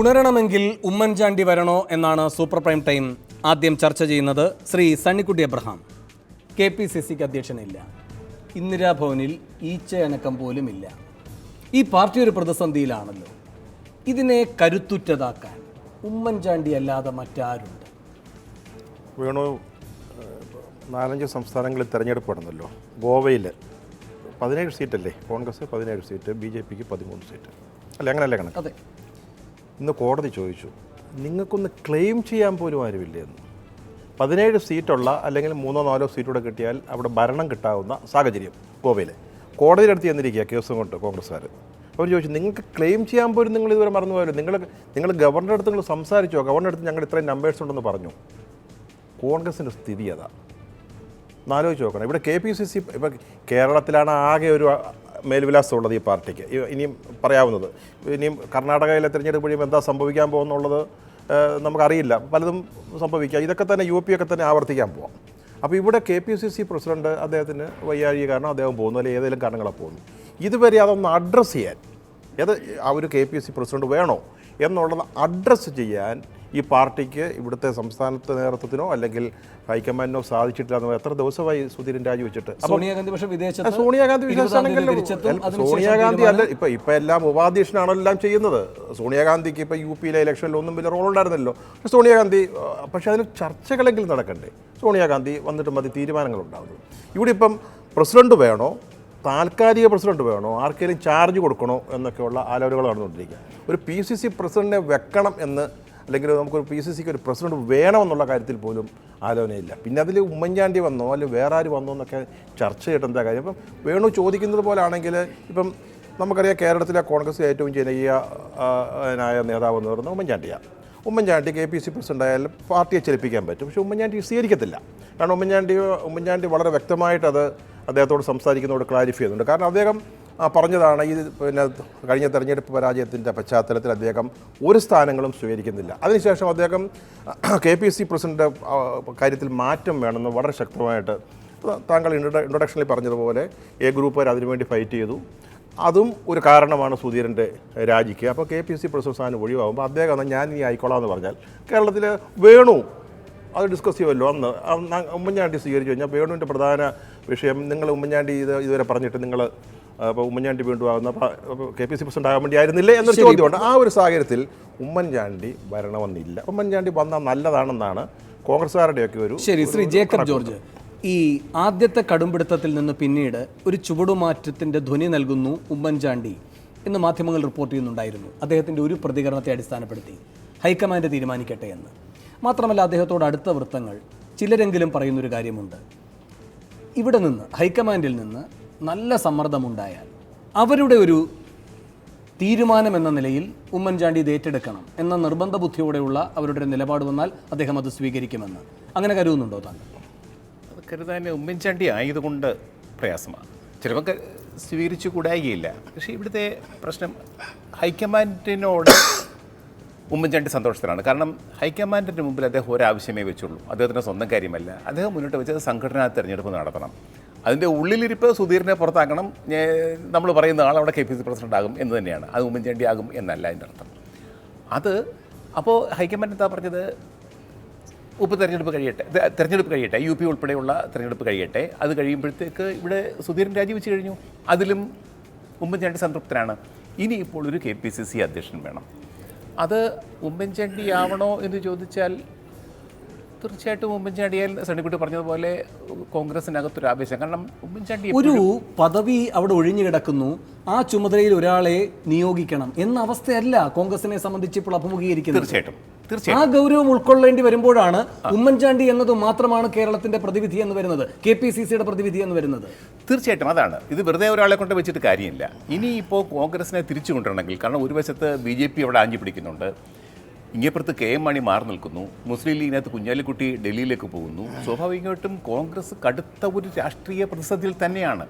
ഉണരണമെങ്കിൽ ഉമ്മൻചാണ്ടി വരണോ എന്നാണ് super prime time ആദ്യം ചർച്ച ചെയ്യുന്നത്. ശ്രീ സണ്ണിക്കുട്ടി അബ്രഹാം KPCCക്ക് അധ്യക്ഷനില്ല, ഇന്ദിരാഭവനിൽ ഈച്ചയനക്കം പോലുമില്ല. ഈ പാർട്ടി ഒരു പ്രതിസന്ധിയിലാണല്ലോ. ഇതിനെ കരുത്തുറ്റതാക്കാൻ ഉമ്മൻചാണ്ടി അല്ലാതെ മറ്റാരുണ്ട്? വേണു 4-5 സംസ്ഥാനങ്ങളിൽ തിരഞ്ഞെടുപ്പ് നടന്നല്ലോ. ഗോവയിൽ 17 സീറ്റല്ലേ കോൺഗ്രസ്, 17 സീറ്റ്, BJPക്ക് 13 സീറ്റ് അല്ലേ? അങ്ങനെയല്ലേ കണക്ക്? അതെ. ഇന്ന് കോടതി ചോദിച്ചു, നിങ്ങൾക്കൊന്ന് ക്ലെയിം ചെയ്യാൻ പോലും ആരുമില്ലേ എന്ന്. 17 സീറ്റുള്ള അല്ലെങ്കിൽ 3-4 സീറ്റൂടെ കിട്ടിയാൽ അവിടെ ഭരണം കിട്ടാവുന്ന സാഹചര്യം ഗോവയിൽ. കോടതിയുടെ അടുത്ത് ചെന്നിരിക്കുക കേസും കൊണ്ട് കോൺഗ്രസ്സുകാർ. അവർ ചോദിച്ചു, നിങ്ങൾക്ക് ക്ലെയിം ചെയ്യാൻ പോലും നിങ്ങൾ ഇതുവരെ മറന്നുപോയല്ലോ. നിങ്ങൾ ഗവർണറുടെ അടുത്ത് നിങ്ങൾ സംസാരിച്ചോ? ഗവർണറുടെ അടുത്ത് ഞങ്ങൾ ഇത്രയും നമ്പേഴ്സ് ഉണ്ടെന്ന് പറഞ്ഞു. കോൺഗ്രസിൻ്റെ സ്ഥിതി അതാ. ആലോചിച്ച് നോക്കണം. ഇവിടെ KPCC ഇപ്പോൾ കേരളത്തിലാണ് ആകെ ഒരു മേൽവിലാസം ഉള്ളത് ഈ പാർട്ടിക്ക്. ഇനിയും പറയാവുന്നത്, ഇനിയും കർണാടകയിലെ തിരഞ്ഞെടുപ്പ് കഴിയുമ്പോൾ എന്താ സംഭവിക്കാൻ പോകുന്നുള്ളത് നമുക്കറിയില്ല. പലതും സംഭവിക്കാം. ഇതൊക്കെ തന്നെ UP ഒക്കെ തന്നെ ആവർത്തിക്കാൻ പോവാം. അപ്പോൾ ഇവിടെ KPCC പ്രസിഡന്റ് അദ്ദേഹത്തിന് വയ്യാഴിക കാരണം അദ്ദേഹം പോകുന്നു, അല്ലെങ്കിൽ ഏതെങ്കിലും കാരണങ്ങളെ പോകുന്നു. ഇതുവരെ അതൊന്ന് അഡ്രസ്സ് ചെയ്യാൻ, ആ ഒരു KPCC പ്രസിഡന്റ് വേണോ എന്നുള്ളത് അഡ്രസ്സ് ചെയ്യാൻ ഈ പാർട്ടിക്ക് ഇവിടുത്തെ സംസ്ഥാനത്തെ നേതൃത്വത്തിനോ അല്ലെങ്കിൽ ഹൈക്കമാൻഡിനോ സാധിച്ചിട്ടില്ല എന്ന്. എത്ര ദിവസമായി സുധീരൻ രാജിവെച്ചിട്ട്? സോണിയാഗാന്ധി വിദേശാണെങ്കിൽ സോണിയാഗാന്ധി അല്ല ഇപ്പം എല്ലാം ഉപാധ്യക്ഷനാണോ എല്ലാം ചെയ്യുന്നത്. സോണിയാഗാന്ധിക്ക് ഇപ്പോൾ UP ഇലക്ഷനിൽ ഒന്നും വലിയ റോൾ ഉണ്ടായിരുന്നല്ലോ. സോണിയാഗാന്ധി പക്ഷേ അതിന് ചർച്ചകളെങ്കിലും നടക്കണ്ടേ? സോണിയാഗാന്ധി വന്നിട്ട് മതി തീരുമാനങ്ങളുണ്ടാകുന്നത്. ഇവിടെ ഇപ്പം പ്രസിഡന്റ് വേണോ, താൽക്കാലിക പ്രസിഡന്റ് വേണോ, ആർക്കെങ്കിലും ചാർജ് കൊടുക്കണോ എന്നൊക്കെയുള്ള ആലോചനകൾ നടന്നുകൊണ്ടിരിക്കുക. ഒരു PCC പ്രസിഡന്റിനെ വെക്കണം എന്ന്, അല്ലെങ്കിൽ നമുക്കൊരു PCCക്ക് ഒരു പ്രസിഡന്റ് വേണമെന്നുള്ള കാര്യത്തിൽ പോലും ആലോചനയില്ല. പിന്നെ അതിൽ ഉമ്മൻചാണ്ടി വന്നോ അല്ലെങ്കിൽ വേറെ ആര് വന്നോ എന്നൊക്കെ ചർച്ച ചെയ്തിട്ട് എന്താ കാര്യം? ഇപ്പം വേണു ചോദിക്കുന്നത് പോലെ ആണെങ്കിൽ ഇപ്പം നമുക്കറിയാം, കേരളത്തിലെ കോൺഗ്രസ് ഏറ്റവും ജനകീയനായ നേതാവ് എന്ന് പറയുന്നത് ഉമ്മൻചാണ്ടിയാണ്. ഉമ്മൻചാണ്ടി KPCC പ്രസിഡന്റ് ആയാലും പാർട്ടിയെ ചലിപ്പിക്കാൻ പറ്റും. പക്ഷേ ഉമ്മൻചാണ്ടി സ്വീകരിക്കത്തില്ല. കാരണം ഉമ്മൻചാണ്ടി വളരെ വ്യക്തമായിട്ട് അദ്ദേഹത്തോട് സംസാരിക്കുന്നതോട് ക്ലാരിഫൈ ചെയ്യുന്നുണ്ട്. കാരണം അദ്ദേഹം പറഞ്ഞതാണ്, ഈ കഴിഞ്ഞ തെരഞ്ഞെടുപ്പ് പരാജയത്തിൻ്റെ പശ്ചാത്തലത്തിൽ അദ്ദേഹം ഒരു സ്ഥാനങ്ങളും സ്വീകരിക്കുന്നില്ല. അതിനുശേഷം അദ്ദേഹം KPCC പ്രസിഡന്റ് കാര്യത്തിൽ മാറ്റം വേണമെന്ന് വളരെ ശക്തമായിട്ട് താങ്കൾ ഇൻട്രൊഡക്ഷനിൽ പറഞ്ഞതുപോലെ A ഗ്രൂപ്പുകാർ അതിനുവേണ്ടി ഫൈറ്റ് ചെയ്തു. അതും ഒരു കാരണമാണ് സുധീരൻ്റെ രാജിക്ക്. അപ്പോൾ KPCC പ്രസിഡന്റ് സ്ഥാനം ഒഴിവാകുമ്പോൾ അദ്ദേഹം ഞാൻ ഇനി ആയിക്കോളാം എന്ന് പറഞ്ഞാൽ കേരളത്തിൽ വേണു അത് ഡിസ്കസ് ചെയ്യുമല്ലോ. അന്ന് ഉമ്മൻചാണ്ടി സ്വീകരിച്ചു കഴിഞ്ഞാൽ വേണുവിൻ്റെ പ്രധാന വിഷയം, നിങ്ങൾ ഉമ്മൻചാണ്ടി ഇതുവരെ പറഞ്ഞിട്ട് നിങ്ങൾ അപ്പോൾ ഉമ്മൻചാണ്ടി വീണ്ടും ആകുന്ന KPCC പ്രസിഡന്റ് ആകാൻ വേണ്ടി ആയിരുന്നില്ലേ എന്നൊരു ചോദ്യമുണ്ട്. ആ ഒരു സാഹചര്യത്തിൽ ഉമ്മൻചാണ്ടി വരണമെന്നില്ല. ഉമ്മൻചാണ്ടി വന്നാൽ നല്ലതാണെന്നാണ് കോൺഗ്രസ്സുകാരുടെയൊക്കെ ഒരു. ശരി, ശ്രീ ജേക്കബ് ജോർജ്, ഈ ആദ്യത്തെ കടുംപിടുത്തത്തിൽ നിന്ന് പിന്നീട് ഒരു ചുവടുമാറ്റത്തിൻ്റെ ധ്വനി നൽകുന്നു ഉമ്മൻചാണ്ടി എന്ന് മാധ്യമങ്ങൾ റിപ്പോർട്ട് ചെയ്യുന്നുണ്ടായിരുന്നു. അദ്ദേഹത്തിൻ്റെ ഒരു പ്രതികരണത്തെ അടിസ്ഥാനപ്പെടുത്തി ഹൈക്കമാൻഡ് തീരുമാനിക്കട്ടെ എന്ന്. മാത്രമല്ല, അദ്ദേഹത്തോട് അടുത്ത വൃത്തങ്ങൾ ചിലരെങ്കിലും പറയുന്നൊരു കാര്യമുണ്ട്, ഇവിടെ നിന്ന് ഹൈക്കമാൻഡിൽ നിന്ന് നല്ല സമ്മർദ്ദമുണ്ടായാൽ അവരുടെ ഒരു തീരുമാനം എന്ന നിലയിൽ ഉമ്മൻചാണ്ടി ഇത് ഏറ്റെടുക്കണം എന്ന നിർബന്ധ ബുദ്ധിയോടെയുള്ള അവരുടെ നിലപാട് വന്നാൽ അദ്ദേഹം അത് സ്വീകരിക്കുമെന്ന് അങ്ങനെ കരുതുന്നുണ്ടോ താങ്കൾ? അത് കരുതാൻ ഉമ്മൻചാണ്ടി ആയതുകൊണ്ട് പ്രയാസമാണ്. ചിലപ്പോൾ സ്വീകരിച്ചു കൂടായികയില്ല. പക്ഷേ ഇവിടുത്തെ പ്രശ്നം ഹൈക്കമാൻഡിനോട് ഉമ്മൻചാണ്ടി സന്തോഷത്തിലാണ്. കാരണം ഹൈക്കമാൻഡിൻ്റെ മുമ്പിൽ അദ്ദേഹം ഒരാവശ്യമേ വെച്ചുള്ളൂ. അദ്ദേഹത്തിൻ്റെ സ്വന്തം കാര്യമല്ല. അദ്ദേഹം മുന്നോട്ട് വെച്ചത് സംഘടനാ തെരഞ്ഞെടുപ്പ് നടത്തണം. അതിൻ്റെ ഉള്ളിലിരിപ്പ് സുധീറിനെ പുറത്താക്കണം. നമ്മൾ പറയുന്ന ആൾ അവിടെ KPCC പ്രസിഡന്റ് ആകും എന്ന് തന്നെയാണ്. അത് ഉമ്മൻചാണ്ടി ആകും എന്നല്ല അതിൻ്റെ അർത്ഥം. അപ്പോൾ ഹൈക്കമാൻഡ് എന്താ പറഞ്ഞത്? തെരഞ്ഞെടുപ്പ് കഴിയട്ടെ, UP ഉൾപ്പെടെയുള്ള തെരഞ്ഞെടുപ്പ് കഴിയട്ടെ. അത് കഴിയുമ്പോഴത്തേക്ക് ഇവിടെ സുധീരൻ രാജിവെച്ച് കഴിഞ്ഞു. അതിലും ഉമ്മൻചാണ്ടി സംതൃപ്തനാണ്. ഇനിയിപ്പോൾ ഒരു KPCC അധ്യക്ഷൻ വേണം. അത് ഉമ്മൻചാണ്ടി ആവണോ എന്ന് ചോദിച്ചാൽ തീർച്ചയായിട്ടും ഉമ്മൻചാണ്ടിയാൽ സണ്ണിക്കുട്ടി പറഞ്ഞതുപോലെ കോൺഗ്രസിനകത്തൊരു ആവേശം. കാരണം ഉമ്മൻചാണ്ടി ഒരു പദവി അവിടെ ഒഴിഞ്ഞു കിടക്കുന്നു, ആ ചുമതലയിൽ ഒരാളെ നിയോഗിക്കണം എന്ന അവസ്ഥയല്ല കോൺഗ്രസിനെ സംബന്ധിച്ച് ഇപ്പോൾ അഭിമുഖീകരിക്കുന്നത്. തീർച്ചയായിട്ടും ആ ഗൗരവം ഉൾക്കൊള്ളേണ്ടി വരുമ്പോഴാണ് ഉമ്മൻചാണ്ടി എന്നത് മാത്രമാണ് കേരളത്തിന്റെ പ്രതിവിധി എന്ന് വരുന്നത്, KPCCയുടെ പ്രതിവിധി എന്ന് വരുന്നത്. തീർച്ചയായിട്ടും അതാണ്. ഇത് വെറുതെ ഒരാളെ കൊണ്ട് വെച്ചിട്ട് കാര്യമില്ല. ഇനിയിപ്പോൾ കോൺഗ്രസിനെ തിരിച്ചു കൊണ്ടുവരണമെങ്കിൽ, കാരണം ഒരു വശത്ത് BJP അവിടെ ആഞ്ഞു പിടിക്കുന്നുണ്ട്, ഇങ്ങേപ്പുറത്ത് KM മാണി മാറി നിൽക്കുന്നു, മുസ്ലിം ലീഗിനകത്ത് കുഞ്ഞാലിക്കുട്ടി ഡൽഹിയിലേക്ക് പോകുന്നു. സ്വാഭാവികമായിട്ടും കോൺഗ്രസ് കടുത്ത ഒരു രാഷ്ട്രീയ പ്രതിസന്ധിയിൽ തന്നെയാണ്.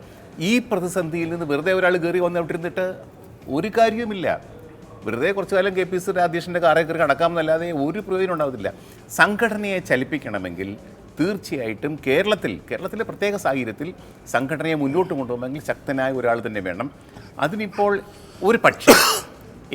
ഈ പ്രതിസന്ധിയിൽ നിന്ന് വെറുതെ ഒരാൾ കയറി വന്നിട്ടിരുന്നിട്ട് ഒരു കാര്യവുമില്ല. വെറുതെ കുറച്ചു കാലം KPCCയുടെ അധ്യക്ഷൻ്റെ കാറെ കയറി കടക്കാമെന്നല്ലാതെ ഒരു പ്രയോജനം ഉണ്ടാവത്തില്ല. സംഘടനയെ ചലിപ്പിക്കണമെങ്കിൽ തീർച്ചയായിട്ടും കേരളത്തിലെ പ്രത്യേക സാഹചര്യത്തിൽ സംഘടനയെ മുന്നോട്ട് കൊണ്ടുപോകുമെങ്കിൽ ശക്തനായ ഒരാൾ തന്നെ വേണം. അതിനിപ്പോൾ ഒരു പക്ഷേ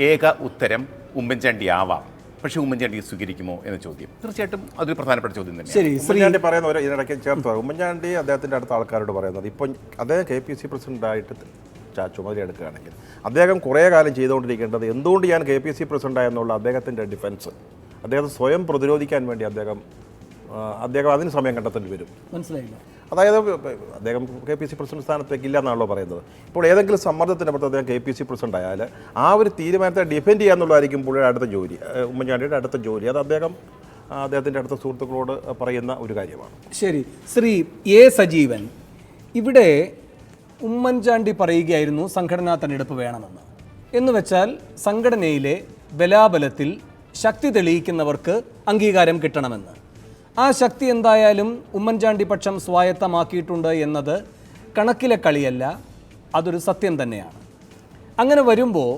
ഏക ഉത്തരം ഉമ്മൻചാണ്ടി ആവാം, പക്ഷേ ഉമ്മൻചാണ്ടി സ്വീകരിക്കുമോ എന്ന ചോദ്യം തീർച്ചയായിട്ടും അതൊരു പ്രധാനപ്പെട്ട ചോദ്യം തന്നെ. ശരി, ഉമ്മൻചാണ്ടി പറയുന്ന ഒരു ഇതിനിടയ്ക്ക് ചേർത്ത് ഉമ്മൻചാണ്ടി അദ്ദേഹത്തിൻ്റെ അടുത്ത ആൾക്കാരോട് പറയുന്നത് ഇപ്പം അദ്ദേഹം KPC പ്രസിഡൻ്റായിട്ട് ചുമതല എടുക്കുകയാണെങ്കിൽ അദ്ദേഹം കുറേ കാലം ചെയ്തുകൊണ്ടിരിക്കേണ്ടത് എന്തുകൊണ്ട് ഞാൻ KPC പ്രസിഡൻ്റായെന്നുള്ള അദ്ദേഹത്തിൻ്റെ ഡിഫൻസ്, അദ്ദേഹത്തെ സ്വയം പ്രതിരോധിക്കാൻ വേണ്ടി അദ്ദേഹം അതിന് സമയം കണ്ടെത്തേണ്ടി വരും. മനസ്സിലായില്ല. അതായത് അദ്ദേഹം KPC പ്രസിഡന്റ് സ്ഥാനത്തേക്ക് ഇല്ല എന്നാണല്ലോ പറയുന്നത്. ഇപ്പോൾ ഏതെങ്കിലും സമ്മർദ്ദത്തിൻ്റെ പുറത്ത് അദ്ദേഹം KPC പ്രസിഡന്റ് ആയാൽ ആ ഒരു തീരുമാനത്തെ ഡിഫെൻഡ് ചെയ്യാന്നുള്ളതായിരിക്കും പുള്ളിയുടെ അടുത്ത ജോലി, ഉമ്മൻചാണ്ടിയുടെ അടുത്ത ജോലി. അത് അദ്ദേഹത്തിൻ്റെ അടുത്ത സുഹൃത്തുക്കളോട് പറയുന്ന ഒരു കാര്യമാണ്. ശരി, ശ്രീ A. സജീവൻ, ഇവിടെ ഉമ്മൻചാണ്ടി പറയുകയായിരുന്നു സംഘടനാ തെരഞ്ഞെടുപ്പ് വേണമെന്ന്. എന്ന് വെച്ചാൽ സംഘടനയിലെ ബലാബലത്തിൽ ശക്തി തെളിയിക്കുന്നവർക്ക് അംഗീകാരം കിട്ടണമെന്ന്. ആ ശക്തി എന്തായാലും ഉമ്മൻചാണ്ടി പക്ഷം സ്വായത്തമാക്കിയിട്ടുണ്ട് എന്നത് കണക്കിലെ കളിയല്ല, അതൊരു സത്യം തന്നെയാണ്. അങ്ങനെ വരുമ്പോൾ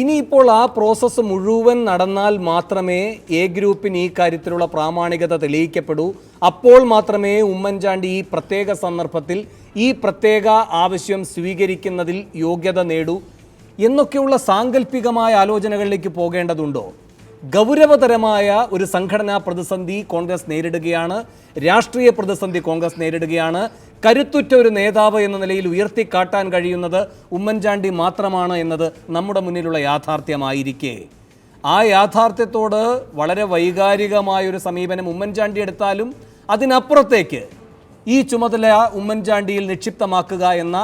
ഇനിയിപ്പോൾ ആ പ്രോസസ്സ് മുഴുവൻ നടന്നാൽ മാത്രമേ എ ഗ്രൂപ്പിന് ഈ കാര്യത്തിലുള്ള പ്രാമാണികത തെളിയിക്കപ്പെടൂ. അപ്പോൾ മാത്രമേ ഉമ്മൻചാണ്ടി ഈ പ്രത്യേക സന്ദർഭത്തിൽ ഈ പ്രത്യേക ആവശ്യം സ്വീകരിക്കുന്നതിൽ യോഗ്യത നേടൂ എന്നൊക്കെയുള്ള സാങ്കല്പികമായ ആലോചനകളിലേക്ക് പോകേണ്ടതുണ്ടോ? ഗൗരവതരമായ ഒരു സംഘടനാ പ്രതിസന്ധി കോൺഗ്രസ് നേരിടുകയാണ്, രാഷ്ട്രീയ പ്രതിസന്ധി കോൺഗ്രസ് നേരിടുകയാണ്. കരുത്തുറ്റ ഒരു നേതാവ് എന്ന നിലയിൽ ഉയർത്തിക്കാട്ടാൻ കഴിയുന്നത് ഉമ്മൻചാണ്ടി മാത്രമാണ് എന്നത് നമ്മുടെ മുന്നിലുള്ള യാഥാർത്ഥ്യമായിരിക്കെ ആ യാഥാർത്ഥ്യത്തോട് വളരെ വൈകാരികമായൊരു സമീപനം ഉമ്മൻചാണ്ടി എടുത്താലും അതിനപ്പുറത്തേക്ക് ഈ ചുമതല ഉമ്മൻചാണ്ടിയിൽ നിക്ഷിപ്തമാക്കുക എന്ന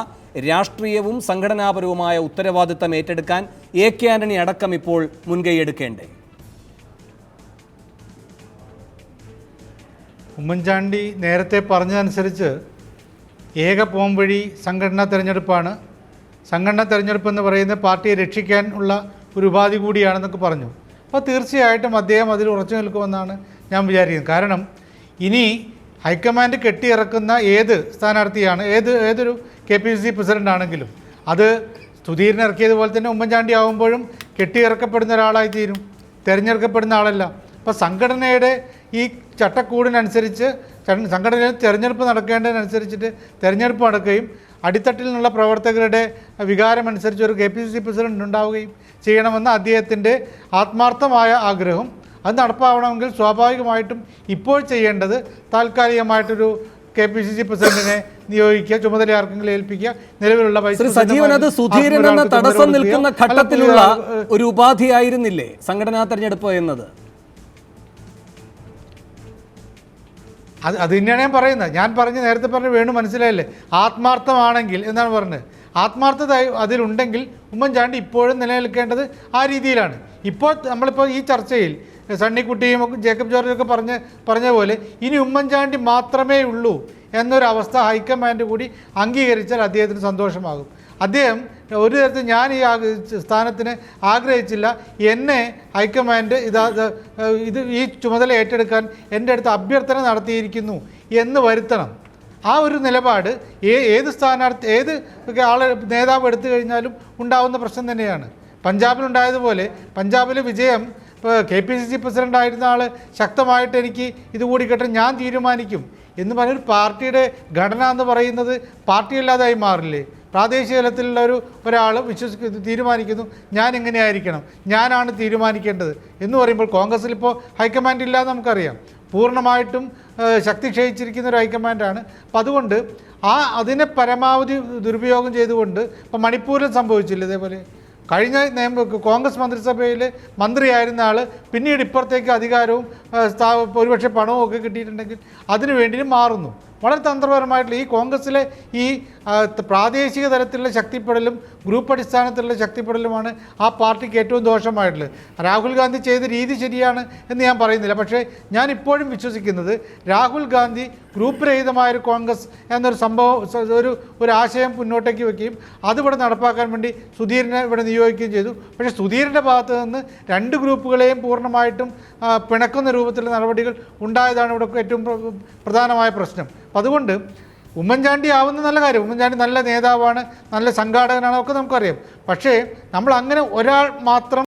രാഷ്ട്രീയവും സംഘടനാപരവുമായ ഉത്തരവാദിത്തം ഏറ്റെടുക്കാൻ AK ആന്റണി അടക്കം ഇപ്പോൾ മുൻകൈയെടുക്കേണ്ടേ? ഉമ്മൻചാണ്ടി നേരത്തെ പറഞ്ഞതനുസരിച്ച് ഏക പോംവഴി സംഘടനാ തെരഞ്ഞെടുപ്പാണ്. സംഘടനാ തെരഞ്ഞെടുപ്പ് എന്ന് പറയുന്നത് പാർട്ടിയെ രക്ഷിക്കാൻ ഉള്ള ഒരു ഉപാധി കൂടിയാണെന്നൊക്കെ പറഞ്ഞു. അപ്പോൾ തീർച്ചയായിട്ടും അദ്ദേഹം അതിൽ ഉറച്ചു നിൽക്കുമെന്നാണ് ഞാൻ വിചാരിക്കുന്നത്. കാരണം ഇനി ഹൈക്കമാൻഡ് കെട്ടിയിറക്കുന്ന ഏത് സ്ഥാനാർത്ഥിയാണ്, ഏതൊരു KPC പ്രസിഡൻ്റ് ആണെങ്കിലും അത് സുധീരൻ ഇറക്കിയതുപോലെ തന്നെ ഉമ്മൻചാണ്ടി ആകുമ്പോഴും കെട്ടിയിറക്കപ്പെടുന്ന ഒരാളായി തീരും, തിരഞ്ഞെടുക്കപ്പെടുന്ന ആളല്ല. അപ്പോൾ സംഘടനയുടെ ഈ ചട്ടക്കൂടിനനുസരിച്ച് സംഘടനയിൽ തിരഞ്ഞെടുപ്പ് നടക്കേണ്ടതിനനുസരിച്ചിട്ട് തിരഞ്ഞെടുപ്പ് നടക്കുകയും അടിത്തട്ടിൽ നിന്നുള്ള പ്രവർത്തകരുടെ വികാരമനുസരിച്ച് ഒരു KPC പ്രസിഡന്റ് ഉണ്ടാവുകയും ചെയ്യണമെന്ന അദ്ദേഹത്തിൻ്റെ ആത്മാർത്ഥമായ ആഗ്രഹം. അത് നടപ്പാവണമെങ്കിൽ സ്വാഭാവികമായിട്ടും ഇപ്പോൾ ചെയ്യേണ്ടത് താൽക്കാലികമായിട്ടൊരു KPCC പ്രസിഡന്റിനെ നിയോഗിക്കുക, ചുമതല ആർക്കെങ്കിലും ഏൽപ്പിക്കുക, നിലവിലുള്ള സജീവൻ അത് സുധീരൻ എന്ന തടസ്സം നിൽക്കുന്ന ഘട്ടത്തിലുള്ള ഒരു ഉപാധിയായിരുന്നില്ലേ സംഘടനാ തെരഞ്ഞെടുപ്പ് എന്നത്? അത് തന്നെയാണ് ഞാൻ പറയുന്നത്. ഞാൻ നേരത്തെ പറഞ്ഞ് വേണു മനസ്സിലായില്ലേ, ആത്മാർത്ഥമാണെങ്കിൽ എന്നാണ് പറഞ്ഞത്. ആത്മാർത്ഥത അതിലുണ്ടെങ്കിൽ ഉമ്മൻചാണ്ടി ഇപ്പോഴും നിലനിൽക്കേണ്ടത് ആ രീതിയിലാണ്. ഇപ്പോൾ നമ്മളിപ്പോൾ ഈ ചർച്ചയിൽ സണ്ണിക്കുട്ടിയും ജേക്കബ് ജോർജൊക്കെ പറഞ്ഞ പോലെ ഇനി ഉമ്മൻചാണ്ടി മാത്രമേ ഉള്ളൂ എന്നൊരവസ്ഥ ഹൈക്കമാൻഡ് കൂടി അംഗീകരിച്ചാൽ അദ്ദേഹത്തിന് സന്തോഷമാകും. അദ്ദേഹം ഒരു തരത്തിൽ ഞാൻ ഈ സ്ഥാനത്തിന് ആഗ്രഹിച്ചില്ല, എന്നെ ഹൈക്കമാൻഡ് ഈ ചുമതല ഏറ്റെടുക്കാൻ എൻ്റെ അടുത്ത് അഭ്യർത്ഥന നടത്തിയിരിക്കുന്നു എന്ന് വരുത്തണം. ആ ഒരു നിലപാട് ഏത് സ്ഥാനാർത്ഥി ഏത് നേതാവ് എടുത്തു കഴിഞ്ഞാലും ഉണ്ടാവുന്ന പ്രശ്നം തന്നെയാണ്. പഞ്ചാബിലുണ്ടായതുപോലെ പഞ്ചാബിലെ വിജയം ഇപ്പോൾ KPCC പ്രസിഡൻ്റ് ആയിരുന്ന ആൾ ശക്തമായിട്ട് എനിക്ക് ഇതുകൂടി കേട്ട് ഞാൻ തീരുമാനിക്കും എന്ന് പറഞ്ഞൊരു പാർട്ടിയുടെ ഘടന എന്ന് പറയുന്നത് പാർട്ടിയല്ലാതായി മാറില്ലേ? പ്രാദേശിക തലത്തിലുള്ള ഒരാൾ തീരുമാനിക്കുന്നു ഞാൻ ഇങ്ങനെ ആയിരിക്കണം, ഞാനാണ് തീരുമാനിക്കേണ്ടത് എന്ന് പറയുമ്പോൾ കോൺഗ്രസ്സിൽ ഇപ്പോൾ ഹൈക്കമാൻഡ് ഇല്ലാന്ന് നമുക്കറിയാം. പൂർണ്ണമായിട്ടും ശക്തി ക്ഷയിച്ചിരിക്കുന്ന ഒരു ഹൈക്കമാൻഡാണ്. അപ്പോൾ അതുകൊണ്ട് അതിനെ പരമാവധി ദുരുപയോഗം ചെയ്തുകൊണ്ട് ഇപ്പോൾ മണിപ്പൂരിൽ സംഭവിച്ചില്ല. ഇതേപോലെ കഴിഞ്ഞ കോൺഗ്രസ് മന്ത്രിസഭയിൽ മന്ത്രിയായിരുന്ന ആൾ പിന്നീട് ഇപ്പുറത്തേക്ക് അധികാരവും ഒരുപക്ഷെ പണവും ഒക്കെ കിട്ടിയിട്ടുണ്ടെങ്കിൽ അതിനു വേണ്ടിയും മാറുന്നു. വളരെ തന്ത്രപരമായിട്ടുള്ള ഈ കോൺഗ്രസ്സിലെ ഈ പ്രാദേശിക തലത്തിലുള്ള ശക്തിപ്പെടലും ഗ്രൂപ്പ് അടിസ്ഥാനത്തിലുള്ള ശക്തിപ്പെടലുമാണ് ആ പാർട്ടിക്ക് ഏറ്റവും ദോഷമായിട്ടുള്ളത്. രാഹുൽ ഗാന്ധി ചെയ്ത രീതി ശരിയാണ് എന്ന് ഞാൻ പറയുന്നില്ല. പക്ഷേ ഞാൻ ഇപ്പോഴും വിശ്വസിക്കുന്നത് രാഹുൽ ഗാന്ധി ഗ്രൂപ്പ് രഹിതമായൊരു കോൺഗ്രസ് എന്നൊരു സംഭവം ഒരു ആശയം മുന്നോട്ടേക്ക് വയ്ക്കുകയും അതിവിടെ നടപ്പാക്കാൻ വേണ്ടി സുധീരനെ ഇവിടെ നിയോഗിക്കുകയും ചെയ്തു. പക്ഷേ സുധീരൻ്റെ ഭാഗത്ത് നിന്ന് രണ്ട് ഗ്രൂപ്പുകളെയും പൂർണ്ണമായിട്ടും പിണക്കുന്ന രൂപത്തിലുള്ള നടപടികൾ ഉണ്ടായതാണ് ഇവിടെ ഏറ്റവും പ്രധാനമായ പ്രശ്നം. അതുകൊണ്ട് ഉമ്മൻചാണ്ടി ആവുന്ന നല്ല കാര്യം, ഉമ്മൻചാണ്ടി നല്ല നേതാവാണ്, നല്ല സംഘാടകനാണ്, ഒക്കെ നമുക്കറിയാം. പക്ഷേ നമ്മൾ അങ്ങനെ ഒരാൾ മാത്രം